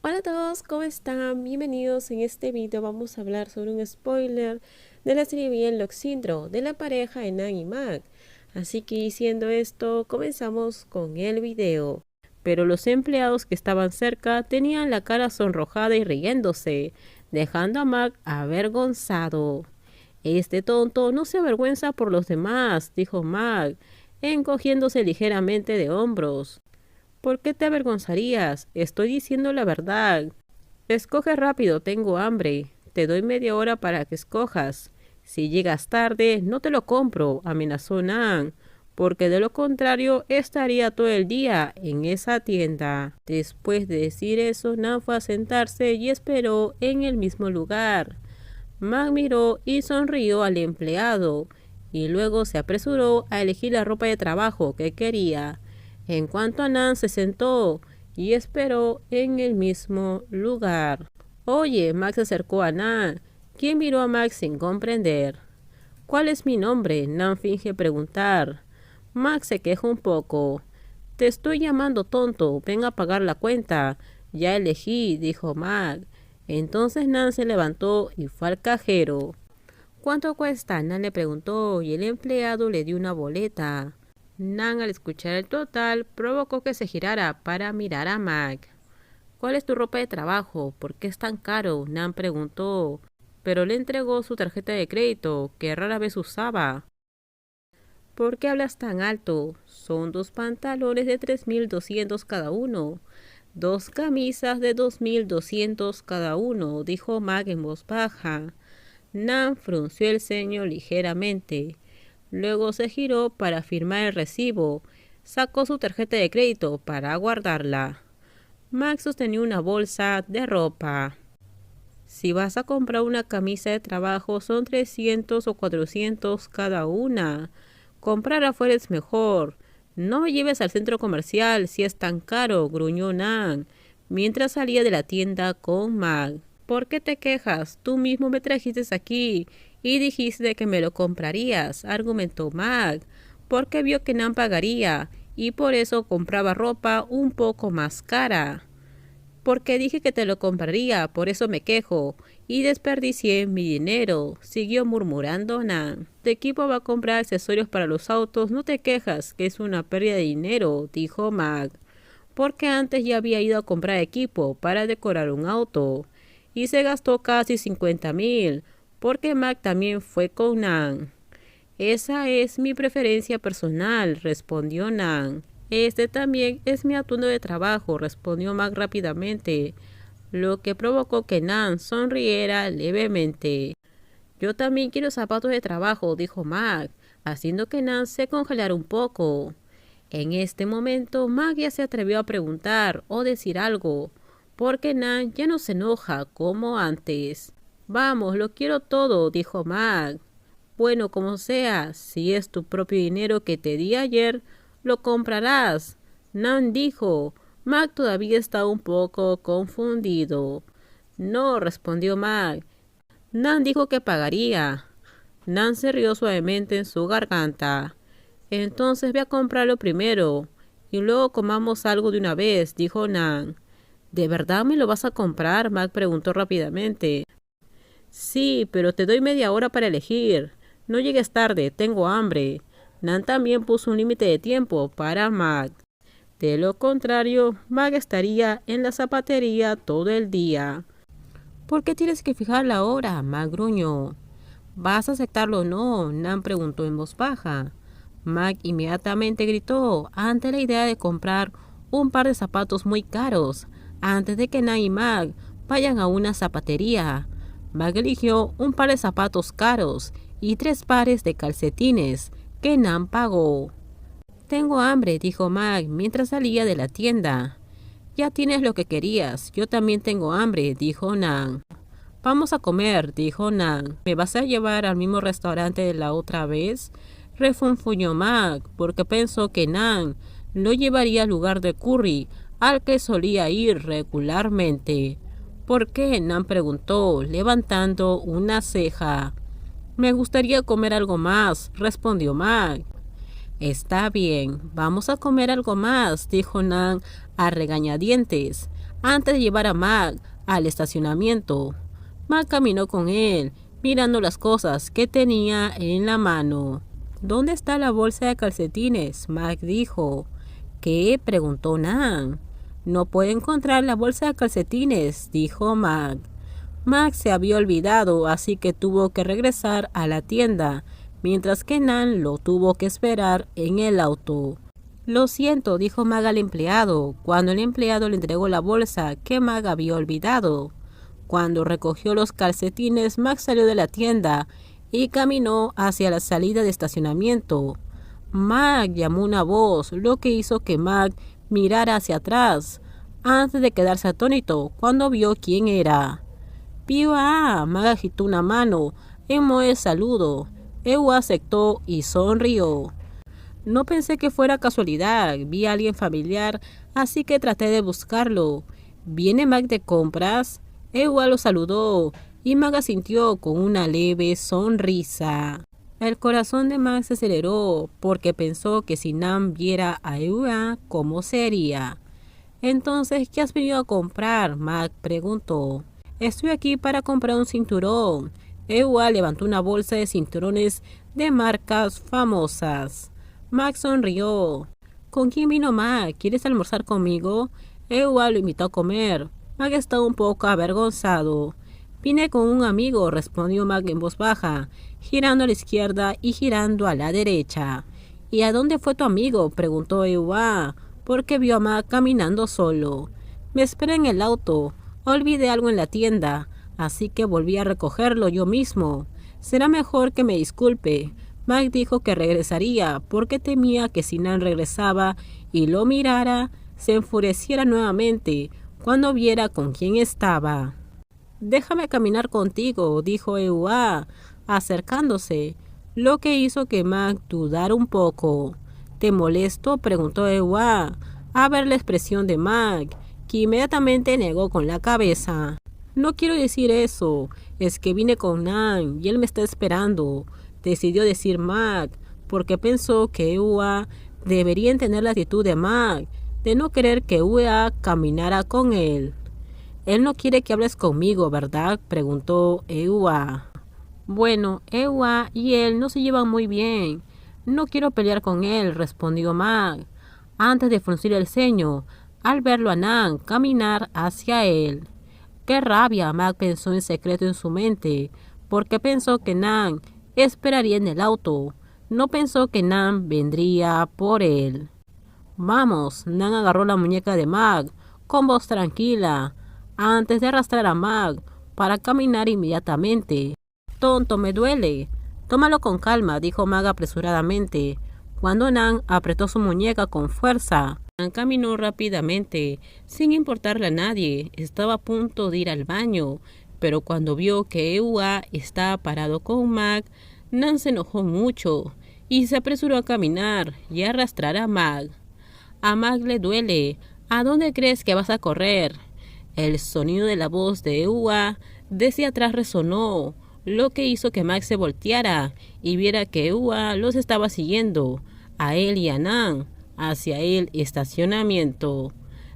Hola a todos, ¿cómo están? Bienvenidos. En este video vamos a hablar sobre un spoiler de la serie Bien Loxindro de la pareja de Nan y Mac. Así que diciendo esto, comenzamos con el video. Pero los empleados que estaban cerca tenían la cara sonrojada y riéndose, dejando a Mac avergonzado. Este tonto no se avergüenza por los demás, dijo Mac, encogiéndose ligeramente de hombros. ¿Por qué te avergonzarías? Estoy diciendo la verdad. Escoge rápido, tengo hambre. Te doy media hora para que escojas. Si llegas tarde, no te lo compro, amenazó Nan, porque de lo contrario estaría todo el día en esa tienda. Después de decir eso, Nan fue a sentarse y esperó en el mismo lugar. Mac miró y sonrió al empleado, y luego se apresuró a elegir la ropa de trabajo que quería. En cuanto a Nan, se sentó y esperó en el mismo lugar. Oye, Max se acercó a Nan, quien miró a Max sin comprender. ¿Cuál es mi nombre? Nan finge preguntar. Max se queja un poco. Te estoy llamando tonto, ven a pagar la cuenta. Ya elegí, dijo Max. Entonces Nan se levantó y fue al cajero. ¿Cuánto cuesta? Nan le preguntó y el empleado le dio una boleta. Nan, al escuchar el total, provocó que se girara para mirar a Mac. ¿Cuál es tu ropa de trabajo? ¿Por qué es tan caro? Nan preguntó, pero le entregó su tarjeta de crédito, que rara vez usaba. ¿Por qué hablas tan alto? Son 2 pantalones de 3.200 cada uno. 2 camisas de 2.200 cada uno, dijo Mac en voz baja. Nan frunció el ceño ligeramente. Luego se giró para firmar el recibo. Sacó su tarjeta de crédito para guardarla. Max sostenía una bolsa de ropa. Si vas a comprar una camisa de trabajo son 300 o 400 cada una. Comprar afuera es mejor. No me lleves al centro comercial si es tan caro, gruñó Nan, mientras salía de la tienda con Mac. ¿Por qué te quejas? Tú mismo me trajiste aquí y dijiste que me lo comprarías, argumentó Mac, porque vio que Nan pagaría y por eso compraba ropa un poco más cara. Porque dije que te lo compraría, por eso me quejo, y desperdicié mi dinero, siguió murmurando Nan. Tu equipo va a comprar accesorios para los autos, no te quejas, que es una pérdida de dinero, dijo Mac, porque antes ya había ido a comprar equipo para decorar un auto, y se gastó casi 50,000, porque Mac también fue con Nan. Esa es mi preferencia personal, respondió Nan. Este también es mi atuendo de trabajo, respondió Mac rápidamente, lo que provocó que Nan sonriera levemente. Yo también quiero zapatos de trabajo, dijo Mac, haciendo que Nan se congelara un poco. En este momento, Mac ya se atrevió a preguntar o decir algo, porque Nan ya no se enoja como antes. Vamos, lo quiero todo, dijo Mac. Bueno, como sea, si es tu propio dinero que te di ayer, lo comprarás. Nan dijo. Mac todavía estaba un poco confundido. No, respondió Mac. Nan dijo que pagaría. Nan se rió suavemente en su garganta. Entonces ve a comprarlo primero, y luego comamos algo de una vez, dijo Nan. ¿De verdad me lo vas a comprar? Mac preguntó rápidamente. Sí, pero te doy media hora para elegir. No llegues tarde, tengo hambre. Nan también puso un límite de tiempo para Mac. De lo contrario, Mac estaría en la zapatería todo el día. ¿Por qué tienes que fijar la hora? Mac gruñó. ¿Vas a aceptarlo o no? Nan preguntó en voz baja. Mac inmediatamente gritó ante la idea de comprar un par de zapatos muy caros antes de que Nan y Mac vayan a una zapatería. Mac eligió un par de zapatos caros y 3 pares de calcetines que Nan pagó. Tengo hambre, dijo Mac mientras salía de la tienda. Ya tienes lo que querías, yo también tengo hambre, dijo Nan. Vamos a comer, dijo Nan. ¿Me vas a llevar al mismo restaurante de la otra vez? Refunfuñó Mac, porque pensó que Nan lo llevaría al lugar de curry al que solía ir regularmente. ¿Por qué? Nan preguntó, levantando una ceja. Me gustaría comer algo más, respondió Mac. Está bien, vamos a comer algo más, dijo Nan a regañadientes, antes de llevar a Mag al estacionamiento. Mag caminó con él, mirando las cosas que tenía en la mano. ¿Dónde está la bolsa de calcetines?, Mag dijo. ¿Qué?, preguntó Nan. No puedo encontrar la bolsa de calcetines, dijo Mag. Mag se había olvidado, así que tuvo que regresar a la tienda, mientras que Nan lo tuvo que esperar en el auto. Lo siento, dijo Mag al empleado, cuando el empleado le entregó la bolsa que Mag había olvidado. Cuando recogió los calcetines, Mag salió de la tienda y caminó hacia la salida de estacionamiento. Mag, llamó una voz, lo que hizo que Mag mirara hacia atrás, antes de quedarse atónito cuando vio quién era. ¡Piua! Mag agitó una mano en modo de saludo. Ewa aceptó y sonrió. No pensé que fuera casualidad, vi a alguien familiar, así que traté de buscarlo. ¿Viene Mag de compras? Ewa lo saludó y Mag asintió con una leve sonrisa. El corazón de Mag se aceleró porque pensó que si Nan viera a Ewa, ¿cómo sería? Entonces, ¿qué has venido a comprar?, Mag preguntó. Estoy aquí para comprar un cinturón. Ewa levantó una bolsa de cinturones de marcas famosas. Mag sonrió. ¿Con quién vino Mag? ¿Quieres almorzar conmigo? Ewa lo invitó a comer. Mag estaba un poco avergonzado. Vine con un amigo, respondió Mag en voz baja, girando a la izquierda y girando a la derecha. ¿Y a dónde fue tu amigo?, preguntó Ewa, porque vio a Mag caminando solo. Me esperé en el auto. Olvidé algo en la tienda, así que volví a recogerlo yo mismo. Será mejor que me disculpe. Mag dijo que regresaría porque temía que si Nan regresaba y lo mirara, se enfureciera nuevamente cuando viera con quién estaba. Déjame caminar contigo, dijo Ewa, acercándose, lo que hizo que Mag dudara un poco. ¿Te molesto?, preguntó Ewa, a ver la expresión de Mag, que inmediatamente negó con la cabeza. No quiero decir eso, es que vine con Nan y él me está esperando, decidió decir Mag, porque pensó que Ewa debería entender la actitud de Mag, de no querer que Ewa caminara con él. Él no quiere que hables conmigo, ¿verdad?, preguntó Ewa. Bueno, Ewa y él no se llevan muy bien. No quiero pelear con él, respondió Mag, antes de fruncir el ceño al verlo a Nan caminar hacia él. ¡Qué rabia!, Mag pensó en secreto en su mente, porque pensó que Nan esperaría en el auto. No pensó que Nan vendría por él. Vamos, Nan agarró la muñeca de Mag con voz tranquila, antes de arrastrar a Mag para caminar inmediatamente. Tonto, me duele. Tómalo con calma, dijo Mag apresuradamente, cuando Nan apretó su muñeca con fuerza. Nan caminó rápidamente, sin importarle a nadie. Estaba a punto de ir al baño, pero cuando vio que Ewa estaba parado con Mag, Nan se enojó mucho y se apresuró a caminar y a arrastrar a Mag. A Mag le duele. ¿A dónde crees que vas a correr? El sonido de la voz de Ewa desde atrás resonó, lo que hizo que Mag se volteara y viera que Ewa los estaba siguiendo, a él y a Nan, hacia el estacionamiento.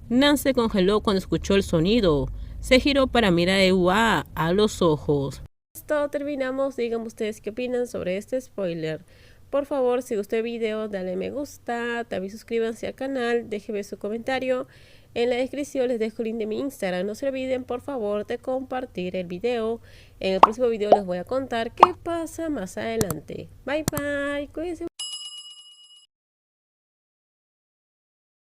Nan se congeló cuando escuchó el sonido. Se giró para mirar a Ewa a los ojos. Esto terminamos. Díganme ustedes qué opinan sobre este spoiler. Por favor, si gustó el video, dale me gusta, también suscríbanse al canal, déjenme su comentario. En la descripción les dejo el link de mi Instagram. No se olviden, por favor, de compartir el video. En el próximo video les voy a contar qué pasa más adelante. Bye bye, cuídense.